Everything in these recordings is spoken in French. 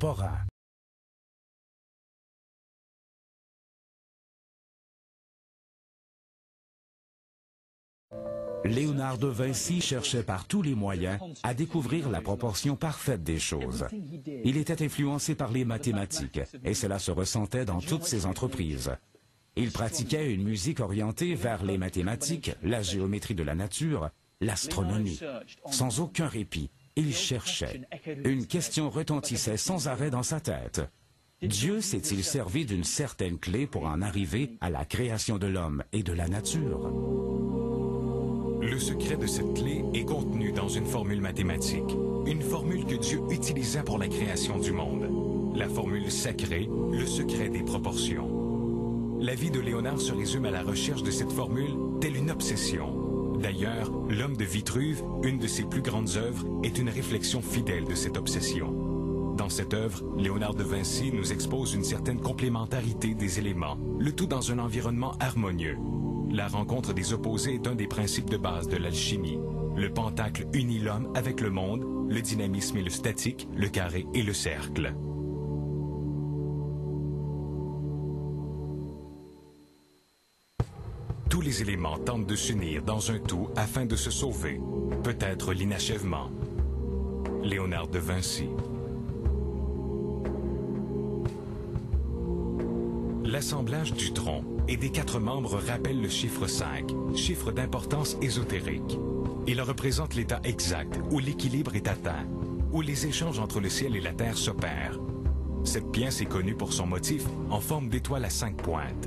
contemporain. Léonard de Vinci cherchait par tous les moyens à découvrir la proportion parfaite des choses. Il était influencé par les mathématiques, et cela se ressentait dans toutes ses entreprises. Il pratiquait une musique orientée vers les mathématiques, la géométrie de la nature, l'astronomie. Sans aucun répit, il cherchait. Une question retentissait sans arrêt dans sa tête. Dieu s'est-il servi d'une certaine clé pour en arriver à la création de l'homme et de la nature? Le secret de cette clé est contenu dans une formule mathématique, une formule que Dieu utilisa pour la création du monde. La formule sacrée, le secret des proportions. La vie de Léonard se résume à la recherche de cette formule, telle une obsession. D'ailleurs, L'Homme de Vitruve, une de ses plus grandes œuvres, est une réflexion fidèle de cette obsession. Dans cette œuvre, Léonard de Vinci nous expose une certaine complémentarité des éléments, le tout dans un environnement harmonieux. La rencontre des opposés est un des principes de base de l'alchimie. Le pentacle unit l'homme avec le monde, le dynamisme et le statique, le carré et le cercle. Tous les éléments tentent de s'unir dans un tout afin de se sauver. Peut-être l'inachèvement. Léonard de Vinci. L'assemblage du tronc et des 4 membres rappelle le chiffre 5, chiffre d'importance ésotérique. Il représente l'état exact où l'équilibre est atteint, où les échanges entre le ciel et la terre s'opèrent. Cette pièce est connue pour son motif en forme d'étoile à 5 pointes.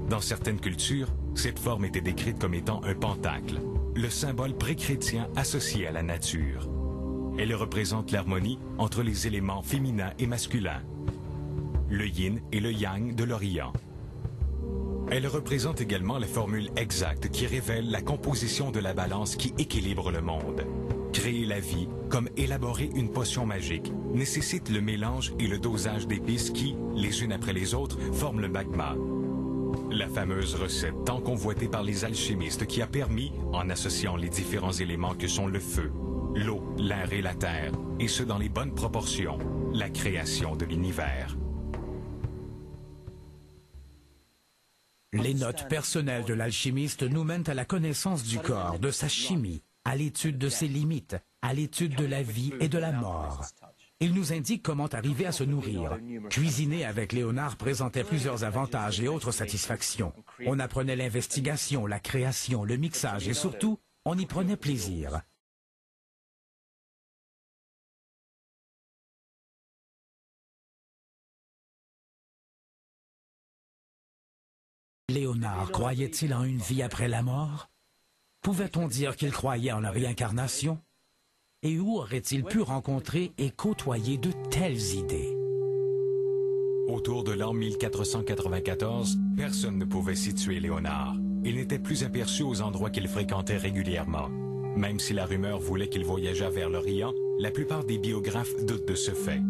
Dans certaines cultures, cette forme était décrite comme étant un pentacle, le symbole pré-chrétien associé à la nature. Elle représente l'harmonie entre les éléments féminins et masculins, le yin et le yang de l'Orient. Elle représente également la formule exacte qui révèle la composition de la balance qui équilibre le monde. Créer la vie, comme élaborer une potion magique, nécessite le mélange et le dosage d'épices qui, les unes après les autres, forment le magma. La fameuse recette tant convoitée par les alchimistes qui a permis, en associant les différents éléments que sont le feu, l'eau, l'air et la terre, et ce dans les bonnes proportions, la création de l'univers. Les notes personnelles de l'alchimiste nous mènent à la connaissance du corps, de sa chimie, à l'étude de ses limites, à l'étude de la vie et de la mort. Il nous indique comment arriver à se nourrir. Cuisiner avec Léonard présentait plusieurs avantages et autres satisfactions. On apprenait l'investigation, la création, le mixage et surtout, on y prenait plaisir. Léonard croyait-il en une vie après la mort? Pouvait-on dire qu'il croyait en la réincarnation? Et où aurait-il pu rencontrer et côtoyer de telles idées? Autour de l'an 1494, personne ne pouvait situer Léonard. Il n'était plus aperçu aux endroits qu'il fréquentait régulièrement. Même si la rumeur voulait qu'il voyageât vers l'Orient, la plupart des biographes doutent de ce fait.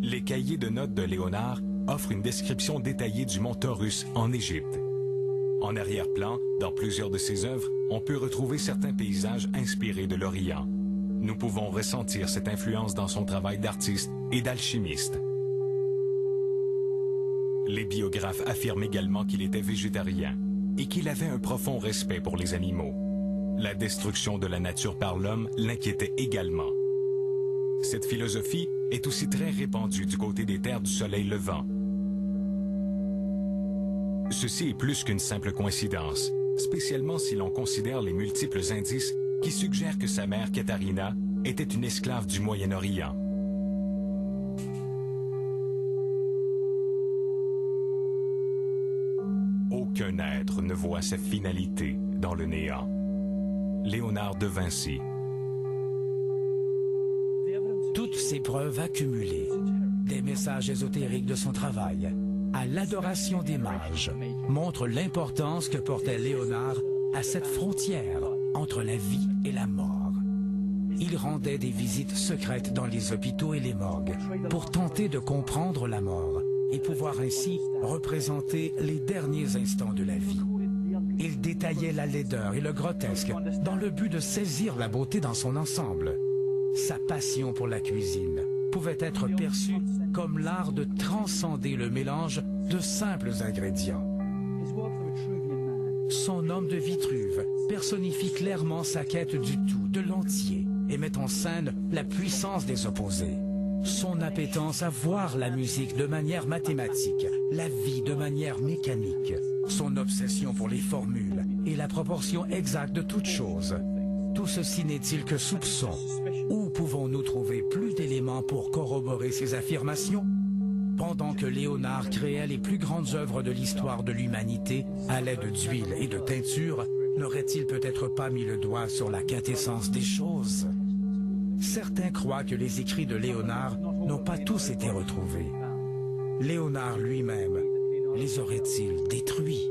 Les cahiers de notes de Léonard offrent une description détaillée du mont Taurus en Égypte. En arrière-plan, dans plusieurs de ses œuvres, on peut retrouver certains paysages inspirés de l'Orient. Nous pouvons ressentir cette influence dans son travail d'artiste et d'alchimiste. Les biographes affirment également qu'il était végétarien et qu'il avait un profond respect pour les animaux. La destruction de la nature par l'homme l'inquiétait également. Cette philosophie est aussi très répandue du côté des terres du soleil levant. Ceci est plus qu'une simple coïncidence, spécialement si l'on considère les multiples indices qui suggèrent que sa mère, Katharina, était une esclave du Moyen-Orient. Aucun être ne voit sa finalité dans le néant. Léonard de Vinci. Toutes ces preuves accumulées, des messages ésotériques de son travail, à l'adoration des mages, montrent l'importance que portait Léonard à cette frontière entre la vie et la mort. Il rendait des visites secrètes dans les hôpitaux et les morgues pour tenter de comprendre la mort et pouvoir ainsi représenter les derniers instants de la vie. Il détaillait la laideur et le grotesque dans le but de saisir la beauté dans son ensemble. Sa passion pour la cuisine, pouvait être perçu comme l'art de transcender le mélange de simples ingrédients. Son homme de Vitruve personnifie clairement sa quête du tout, de l'entier, et met en scène la puissance des opposés. Son appétence à voir la musique de manière mathématique, la vie de manière mécanique, son obsession pour les formules et la proportion exacte de toute chose. Tout ceci n'est-il que soupçon? Où pouvons-nous trouver plus d'éléments pour corroborer ces affirmations? Pendant que Léonard créait les plus grandes œuvres de l'histoire de l'humanité à l'aide d'huile et de teinture, n'aurait-il peut-être pas mis le doigt sur la quintessence des choses? Certains croient que les écrits de Léonard n'ont pas tous été retrouvés. Léonard lui-même les aurait-il détruits?